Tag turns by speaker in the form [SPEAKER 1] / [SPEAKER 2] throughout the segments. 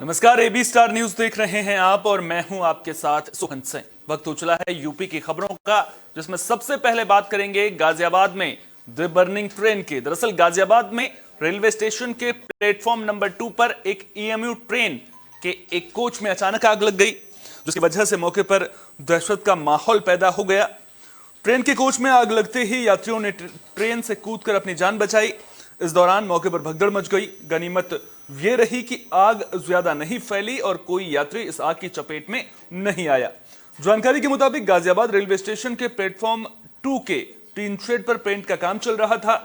[SPEAKER 1] नमस्कार, AB star news देख रहे हैं आप और मैं हूं आपके साथ सुहन सिंह। वक्त हो चला है यूपी की खबरों का, जिसमें सबसे पहले बात करेंगे गाजियाबाद में द बर्निंग ट्रेन की। दरअसल गाजियाबाद में रेलवे स्टेशन के प्लेटफॉर्म नंबर 2 पर एक ईएमयू ट्रेन के एक कोच में अचानक आग लग गई, जिसकी वजह से मौके पर दहशत का माहौल पैदा हो गया। ट्रेन के कोच में आग लगते ही यात्रियों ने ट्रेन से कूदकर अपनी जान बचाई। इस दौरान मौके पर भगदड़ मच गई। गनीमत यह रही कि आग ज्यादा नहीं फैली और कोई यात्री इस आग की चपेट में नहीं आया। जानकारी के मुताबिक गाजियाबाद रेलवे स्टेशन के प्लेटफॉर्म 2 के टीन शेड पर पेंट का काम चल रहा था।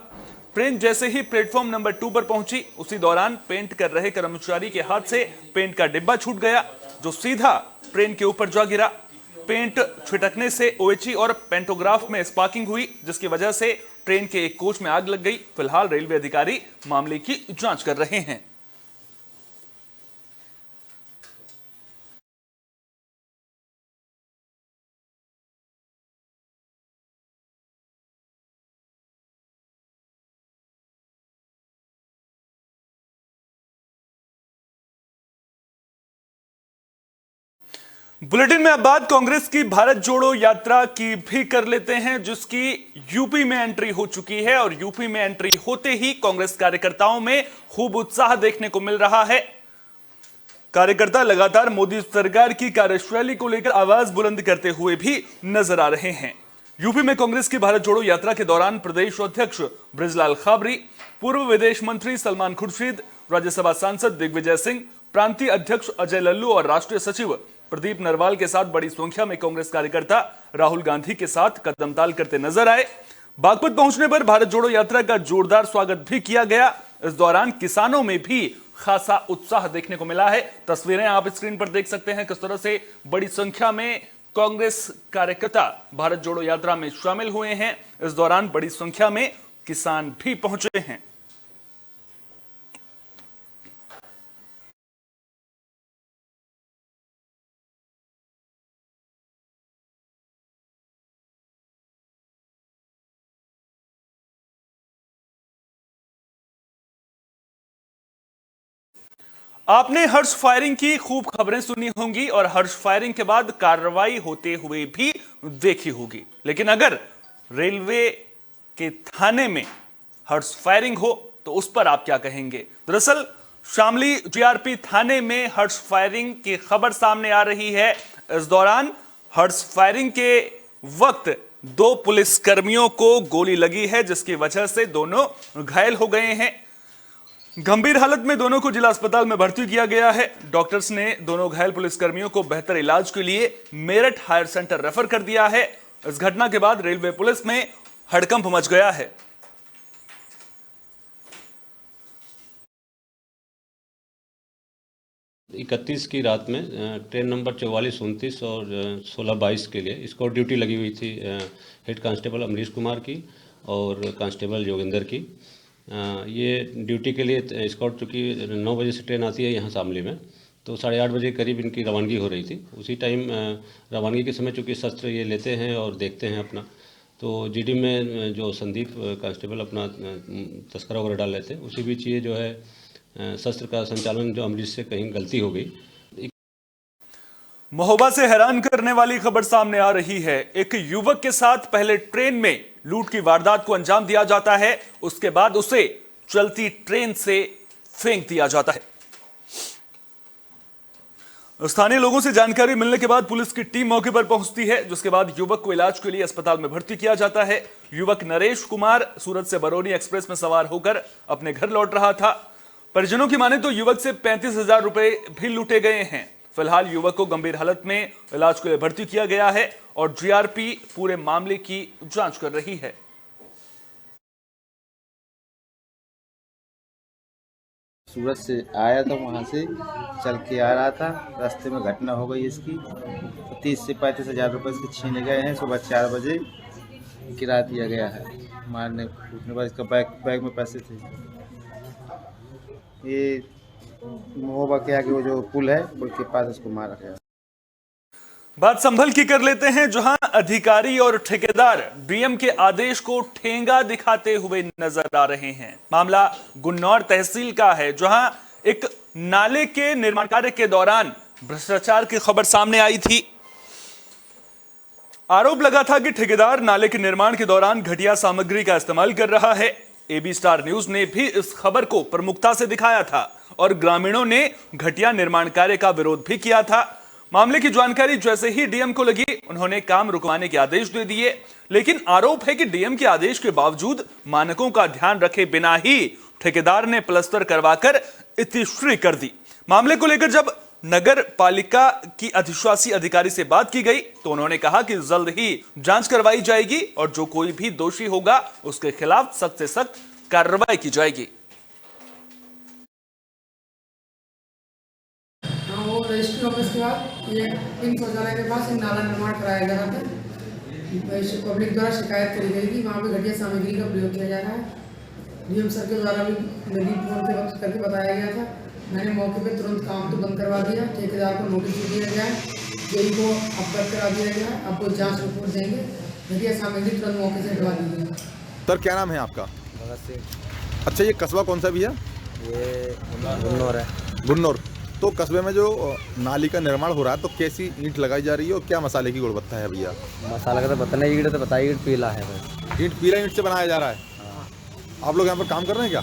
[SPEAKER 1] ट्रेन जैसे ही प्लेटफॉर्म नंबर 2 पर पहुंची, उसी दौरान पेंट कर रहे कर्मचारी के हाथ से पेंट का डिब्बा छूट गया, जो सीधा ट्रेन के ऊपर जा गिरा। पेंट छिटकने से ओएचई और पेंटोग्राफ में स्पार्किंग हुई, जिसकी वजह से ट्रेन के एक कोच में आग लग गई। फिलहाल रेलवे अधिकारी मामले की जांच कर रहे हैं। बुलेटिन में अब बात कांग्रेस की भारत जोड़ो यात्रा की भी कर लेते हैं, जिसकी यूपी में एंट्री हो चुकी है और यूपी में एंट्री होते ही कांग्रेस कार्यकर्ताओं में खूब उत्साह देखने को मिल रहा है। कार्यकर्ता लगातार मोदी सरकार की कार्यशैली को लेकर आवाज बुलंद करते हुए भी नजर आ रहे हैं। यूपी में कांग्रेस की भारत जोड़ो यात्रा के दौरान प्रदेश अध्यक्ष बृजलाल खाबरी, पूर्व विदेश मंत्री सलमान खुर्शीद, राज्यसभा सांसद दिग्विजय सिंह, प्रांतीय अध्यक्ष अजय लल्लू और राष्ट्रीय सचिव प्रदीप नरवाल के साथ बड़ी संख्या में कांग्रेस कार्यकर्ता राहुल गांधी के साथ कदमताल करते नजर आए। बागपत पहुंचने पर भारत जोड़ो यात्रा का जोरदार स्वागत भी किया गया। इस दौरान किसानों में भी खासा उत्साह देखने को मिला है। तस्वीरें आप स्क्रीन पर देख सकते हैं, किस तरह से बड़ी संख्या में कांग्रेस कार्यकर्ता भारत जोड़ो यात्रा में शामिल हुए हैं। इस दौरान बड़ी संख्या में किसान भी पहुंचे हैं। आपने हर्ष फायरिंग की खूब खबरें सुनी होंगी और हर्ष फायरिंग के बाद कार्रवाई होते हुए भी देखी होगी, लेकिन अगर रेलवे के थाने में हर्ष फायरिंग हो तो उस पर आप क्या कहेंगे? दरअसल शामली जीआरपी थाने में हर्ष फायरिंग की खबर सामने आ रही है। इस दौरान हर्ष फायरिंग के वक्त 2 पुलिसकर्मियों को गोली लगी है, जिसकी वजह से दोनों घायल हो गए हैं। गंभीर हालत में दोनों को जिला अस्पताल में भर्ती किया गया है। डॉक्टर्स ने दोनों घायल पुलिसकर्मियों को बेहतर इलाज के लिए मेरठ हायर सेंटर रेफर कर दिया है। इस घटना के बाद रेलवे पुलिस में हड़कंप मच गया है।
[SPEAKER 2] इकतीस की रात में ट्रेन नंबर 4429 और 1622 के लिए स्कॉट ड्यूटी लगी हुई थी हेड कांस्टेबल अमरीश कुमार की और कांस्टेबल योगेंद्र की। ये ड्यूटी के लिए स्कॉट, चूँकि 9 बजे से ट्रेन आती है यहाँ शामली में, तो 8:30 बजे करीब इनकी रवानगी हो रही थी। उसी टाइम रवानगी के समय चूँकि शस्त्र ये लेते हैं और देखते हैं अपना, तो जीडी में जो संदीप कांस्टेबल अपना तस्करा वगैरह डाल लेते, उसी बीच ये जो है शस्त्र का संचालन जो अमरीश से कहीं गलती हो गई।
[SPEAKER 1] महोबा से हैरान करने वाली खबर सामने आ रही है। एक युवक के साथ पहले ट्रेन में लूट की वारदात को अंजाम दिया जाता है, उसके बाद उसे चलती ट्रेन से फेंक दिया जाता है। स्थानीय लोगों से जानकारी मिलने के बाद पुलिस की टीम मौके पर पहुंचती है, जिसके बाद युवक को इलाज के लिए अस्पताल में भर्ती किया जाता है। युवक नरेश कुमार सूरत से बरौनी एक्सप्रेस में सवार होकर अपने घर लौट रहा था। परिजनों की माने तो युवक से 35,000 रुपए भी लूटे गए हैं। फिलहाल युवक को गंभीर हालत में इलाज के लिए भर्ती किया गया है और जीआरपी पूरे मामले की जांच कर रही है।
[SPEAKER 3] सूरत से आया था, वहाँ से चल के आ रहा था, रास्ते में घटना हो गई इसकी। तो 30 से 35,000 रुपये इसके छीने गए हैं। सुबह 4 बजे गिरा दिया गया है। मारने कूटने के बाद इसका बैग में पैसे थे। ये महोबा के आगे वो जो पुल है, पुल के पास इसको मारा गया।
[SPEAKER 1] बात संभल की कर लेते हैं, जहां अधिकारी और ठेकेदार डीएम के आदेश को ठेंगा दिखाते हुए नजर आ रहे हैं। मामला गुन्नौर तहसील का है, जहां एक नाले के निर्माण कार्य के दौरान भ्रष्टाचार की खबर सामने आई थी। आरोप लगा था कि ठेकेदार नाले के निर्माण के दौरान घटिया सामग्री का इस्तेमाल कर रहा है। एबी स्टार न्यूज ने भी इस खबर को प्रमुखता से दिखाया था और ग्रामीणों ने घटिया निर्माण कार्य का विरोध भी किया था। मामले की जानकारी जैसे ही डीएम को लगी, उन्होंने काम रुकवाने के आदेश दे दिए, लेकिन आरोप है कि डीएम के आदेश के बावजूद मानकों का ध्यान रखे बिना ही ठेकेदार ने प्लास्टर करवाकर इतिश्री कर दी। मामले को लेकर जब नगर पालिका की अधिशासी अधिकारी से बात की गई तो उन्होंने कहा कि जल्द ही जांच करवाई जाएगी और जो कोई भी दोषी होगा उसके खिलाफ सख्त से सख्त कार्रवाई की जाएगी।
[SPEAKER 4] वो रजिस्ट्री ऑफिस के बाद ये इन शौचालय के पास एक नाला निर्माण कराया जा रहा था। पब्लिक द्वारा शिकायत करी गई कि वहाँ पे घटिया सामग्री का प्रयोग किया जा रहा है। डीएम सर के द्वारा भी मेरी फोन पे वक्त करके बताया गया था। मैंने मौके पे तुरंत काम तो बंद करवा दिया, ठेकेदार को नोटिस भी दिया गया, जेई को अवगत करा दिया गया। अब वो जाँच रिपोर्ट देंगे, घटिया सामग्री तुरंत मौके से हटवा दी गई।
[SPEAKER 5] सर क्या नाम है आपका?
[SPEAKER 3] भगत सिंह।
[SPEAKER 5] अच्छा, ये कस्बा कौन सा भैया?
[SPEAKER 3] ये गुन्नौर है।
[SPEAKER 5] गुन्नौर। तो कस्बे में जो नाली का निर्माण हो रहा है तो कैसी ईंट लगाई जा रही है और क्या मसाले की गुणवत्ता है भैया?
[SPEAKER 3] मसाला का तो पता नहीं, ईंट तो बताइए, ईंट पीला है बस।
[SPEAKER 5] ईंट पीला ईंट से बनाया जा रहा है। आप लोग यहाँ पर काम कर रहे हैं क्या?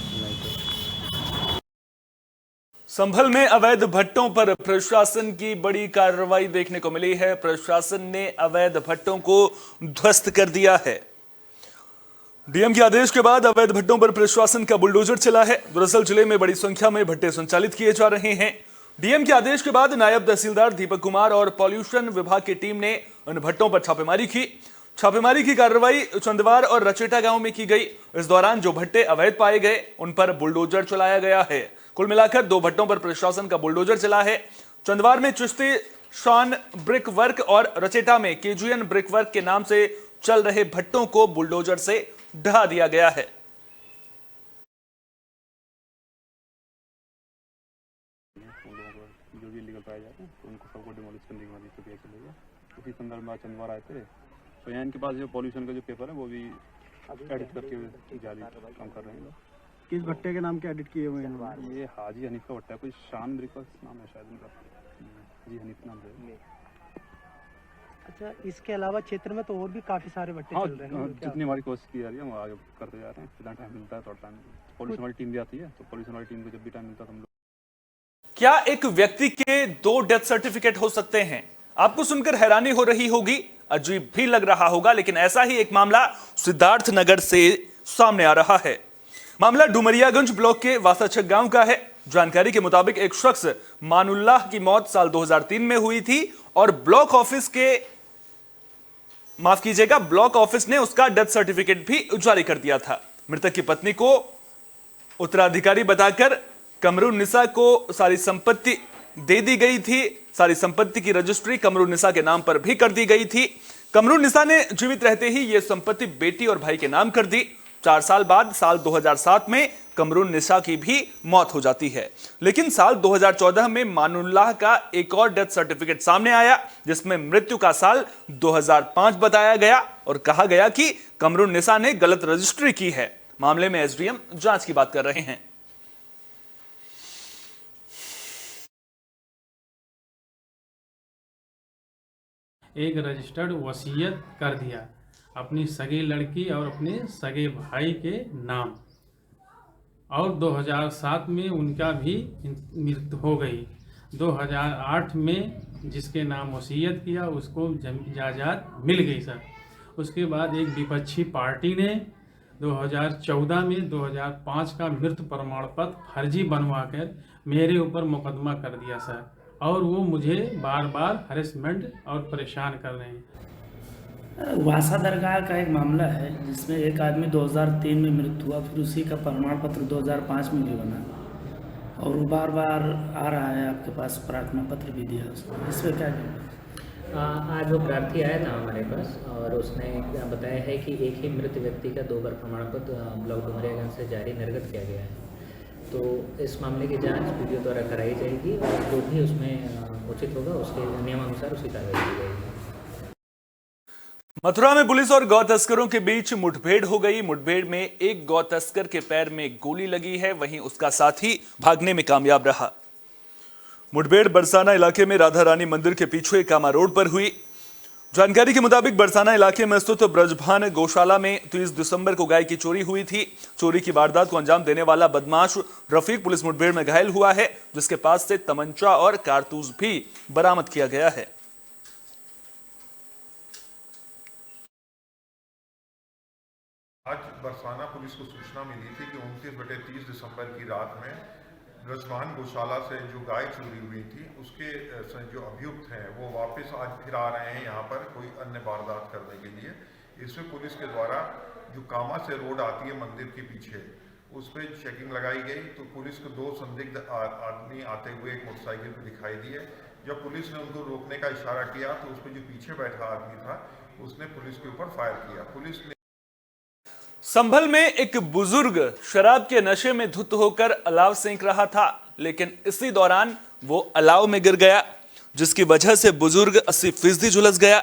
[SPEAKER 1] संभल में अवैध भट्टों पर प्रशासन की बड़ी कार्रवाई देखने को मिली है। प्रशासन ने अवैध भट्टों को ध्वस्त कर दिया है। डीएम के आदेश के बाद अवैध भट्टों पर प्रशासन का बुलडोजर चला है। दरअसल जिले में बड़ी संख्या में भट्टे संचालित किए जा रहे हैं। डीएम के आदेश के बाद नायब तहसीलदार दीपक कुमार और पॉल्यूशन विभाग की टीम ने उन भट्टों पर छापेमारी की। छापेमारी की कार्रवाई चंदवार और रचेटा गांव में की गई। इस दौरान जो भट्टे अवैध पाए गए उन पर बुलडोजर चलाया गया है। कुल मिलाकर 2 भट्टों पर प्रशासन का बुलडोजर चला है। चंदवार में चिश्ती शॉन ब्रिक वर्क और रचेटा में केजीएन ब्रिक वर्क के नाम से चल रहे भट्टों को बुलडोजर से ढहा दिया गया है।
[SPEAKER 6] जो भी इलीगल पाए जाते हैं तो उनको सबको डिमोलिश करने की प्रक्रिया चलेगा। उसी संदर्भ में चंदवार आए थे तो यहाँ इनके पास जो पॉल्यूशन का जो पेपर है वो भी एडिट करके जाली काम कर रहे हैं लोग।
[SPEAKER 7] किस भट्टे के नाम के एडिट किए हुए हैं?
[SPEAKER 6] ये हाजी हनीफ का भट्टा है, कोई शान ब्रिकर्स नाम है शायद इनका। जी हनीफ नाम है।
[SPEAKER 7] अच्छा, इसके अलावा क्षेत्र में तो और भी काफी सारे भट्टे चल रहे हैं।
[SPEAKER 6] जितनी हमारी कोशिश की जा रही है वो आगे करते जा रहे हैं। जितना टाइम मिलता है थोड़ा टाइम पॉल्यूशन वाली टीम भी आती है तो पॉल्यूशन वाली टीम को जब भी टाइम मिलता है तो हम लोग।
[SPEAKER 1] क्या एक व्यक्ति के 2 डेथ सर्टिफिकेट हो सकते हैं? आपको सुनकर हैरानी हो रही होगी, अजीब भी लग रहा होगा, लेकिन ऐसा ही एक मामला सिद्धार्थनगर से सामने आ रहा है। मामला डुमरियागंज ब्लॉक के वासाछक गांव का है। जानकारी के मुताबिक एक शख्स मानुल्लाह की मौत साल 2003 में हुई थी और ब्लॉक ऑफिस ने उसका डेथ सर्टिफिकेट भी जारी कर दिया था। मृतक की पत्नी को उत्तराधिकारी बताकर कमरुन्निसा को सारी संपत्ति दे दी गई थी। सारी संपत्ति की रजिस्ट्री कमरुन्निसा के नाम पर भी कर दी गई थी। कमरुन्निसा ने जीवित रहते ही यह संपत्ति बेटी और भाई के नाम कर दी। 4 साल बाद साल 2007 में कमरुन्निसा की भी मौत हो जाती है। लेकिन साल 2014 में मानुल्लाह का एक और डेथ सर्टिफिकेट सामने आया जिसमें मृत्यु का साल 2005 बताया गया और कहा गया कि कमरुन्निसा ने गलत रजिस्ट्री की है। मामले में एसडीएम जांच की बात कर रहे हैं।
[SPEAKER 8] एक रजिस्टर्ड वसीयत कर दिया अपनी सगी लड़की और अपने सगे भाई के नाम, और 2007 में उनका भी मृत्यु हो गई। 2008 में जिसके नाम वसीयत किया उसको जायदाद मिल गई सर। उसके बाद एक विपक्षी पार्टी ने 2014 में 2005 का मृत्यु प्रमाण पत्र फर्जी बनवाकर मेरे ऊपर मुकदमा कर दिया सर, और वो मुझे बार बार हरेसमेंट और परेशान कर रहे हैं।
[SPEAKER 9] वासा दरगाह का एक मामला है जिसमें एक आदमी 2003 में मृत्यु हुआ, फिर उसी का प्रमाण पत्र 2005 में भी बना और वो बार बार आ रहा है आपके पास, प्रार्थना पत्र भी दिया उसको। इसमें क्या कहना?
[SPEAKER 10] आज वो प्रार्थी आया था हमारे पास और उसने बताया है कि एक ही मृत व्यक्ति का 2 बार प्रमाण पत्र ब्लॉक डुमरियागंज से जारी निर्गत किया गया है। तो इस मामले की जांच वीडियो द्वारा कराई जाएगी और जो भी उसमें उचित होगा उसके नियमानुसार उसकी कार्रवाई की जाएगी।
[SPEAKER 1] मथुरा में पुलिस और गौ तस्करों के बीच मुठभेड़ हो गई। मुठभेड़ में एक गौ तस्कर के पैर में गोली लगी है, वहीं उसका साथी भागने में कामयाब रहा। मुठभेड़ बरसाना इलाके में राधा रानी मंदिर के पीछे कामा रोड पर हुई। जानकारी के मुताबिक बरसाना इलाके में स्थित ब्रजभान गौशाला में 30 दिसंबर को गाय की चोरी हुई थी। चोरी की वारदात को अंजाम देने वाला बदमाश रफीक पुलिस मुठभेड़ में घायल हुआ है, जिसके पास से तमंचा और कारतूस भी बरामद किया गया है।
[SPEAKER 11] आज बरसाना पुलिस को सूचना मिली थी कि 29/30 दिसंबर की रात में ब्रजभान गौशाला से जो गाय चोरी हुई थी उसके जो अभियुक्त हैं वो वापस आज फिर आ रहे हैं यहाँ पर कोई अन्य वारदात करने के लिए। इसमें पुलिस के द्वारा जो कामा से रोड आती है मंदिर के पीछे उस पर चेकिंग लगाई गई तो पुलिस को 2 संदिग्ध आदमी आते हुए एक मोटरसाइकिल पर दिखाई दिए। जब पुलिस ने उनको रोकने का इशारा किया तो उस पर जो पीछे बैठा आदमी था उसने पुलिस के ऊपर फायर किया। पुलिस ने
[SPEAKER 1] संभल में एक बुजुर्ग शराब के नशे में धुत होकर अलाव सेंक रहा था, लेकिन इसी दौरान वो अलाव में गिर गया, जिसकी वजह से बुजुर्ग 80% झुलस गया।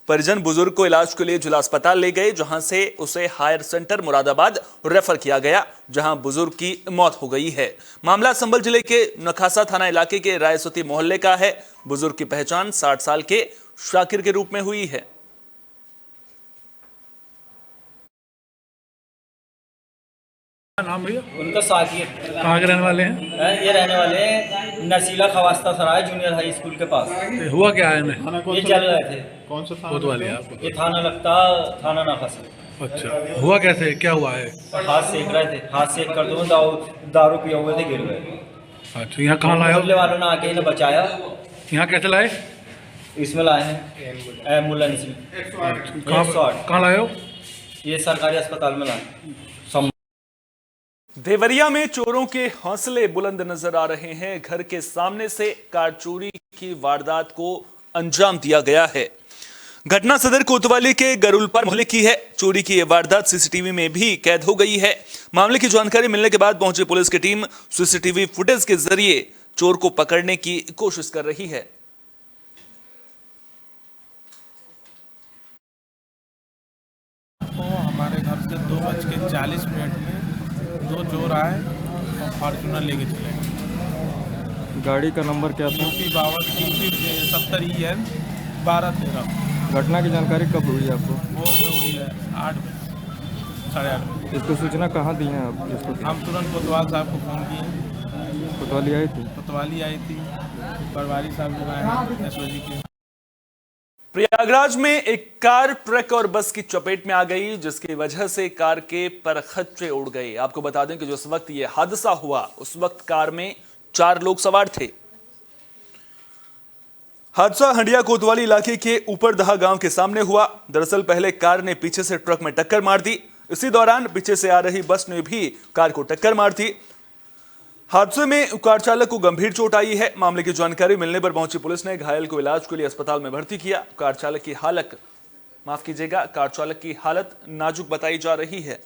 [SPEAKER 1] परिजन बुजुर्ग को इलाज के लिए जिला अस्पताल ले गए, जहां से उसे हायर सेंटर मुरादाबाद रेफर किया गया, जहां बुजुर्ग की मौत हो गई है। मामला संभल जिले के नखासा थाना इलाके के रायसती मोहल्ले का है। बुजुर्ग की पहचान 60 साल के शाकिर के रूप में हुई है।
[SPEAKER 12] नाम भैया
[SPEAKER 13] उनका साकिर।
[SPEAKER 12] कहाँ के रहने वाले हैं?
[SPEAKER 13] ये रहने वाले हैं नसीला खवास्ता सराय जूनियर हाई स्कूल के पास।
[SPEAKER 12] हुआ क्या है इन्हें?
[SPEAKER 13] ये चल रहे थे।
[SPEAKER 12] कौन सा कोतवाली आपको?
[SPEAKER 13] ये थाना लगता थाना नखासा।
[SPEAKER 12] अच्छा, हुआ कैसे, क्या हुआ है?
[SPEAKER 13] हाथ सेक रहे थे, हाथ सेक कर दो दारू पिए हुए थे, गिर गए।
[SPEAKER 12] अच्छा, यहाँ कहाँ लाए?
[SPEAKER 13] मोहल्ले वालों ने आके इन्हें बचाया।
[SPEAKER 12] यहाँ कैसे लाए?
[SPEAKER 13] इसमें लाए हैं एम्बुलेंस में।
[SPEAKER 12] कहाँ लाए हो?
[SPEAKER 13] ये सरकारी अस्पताल में लाए।
[SPEAKER 1] देवरिया में चोरों के हौसले बुलंद नजर आ रहे हैं। घर के सामने से कार चोरी की वारदात को अंजाम दिया गया है। घटना सदर कोतवाली के गरुलपर मोहल्ले की है। चोरी की यह वारदात सीसीटीवी में भी कैद हो गई है। मामले की जानकारी मिलने के बाद पहुंची पुलिस की टीम सीसीटीवी फुटेज के जरिए चोर को पकड़ने की कोशिश कर रही है।
[SPEAKER 14] तो हमारे घर से 2:40 में 2 चोर आए और फॉर्चूनर लेके चले।
[SPEAKER 15] गाड़ी का नंबर क्या था?
[SPEAKER 14] UP 70EN 1213।
[SPEAKER 15] घटना की जानकारी कब हुई आपको?
[SPEAKER 14] भोर में हुई है 8 साढ़े 8।
[SPEAKER 15] इसको सूचना कहाँ दी है आप? इसको
[SPEAKER 14] हम तुरंत कोतवाल साहब को फ़ोन किए।
[SPEAKER 15] कोतवाली आई थी?
[SPEAKER 14] कोतवाली आई थी, पटवारी साहब लोग आए SOG के।
[SPEAKER 1] प्रयागराज में एक कार ट्रक और बस की चपेट में आ गई, जिसकी वजह से कार के परखच्चे उड़ गए। आपको बता दें कि जिस वक्त यह हादसा हुआ उस वक्त कार में 4 लोग सवार थे। हादसा हंडिया कोतवाली इलाके के ऊपरदहा गांव के सामने हुआ। दरअसल पहले कार ने पीछे से ट्रक में टक्कर मार दी। इसी दौरान पीछे से आ रही बस ने भी कार को टक्कर मार दी। हादसे में कार चालक को गंभीर चोट आई है। मामले की जानकारी मिलने पर पहुंची पुलिस ने घायल को इलाज के लिए अस्पताल में भर्ती किया। कार चालक की हालत नाजुक बताई जा रही है।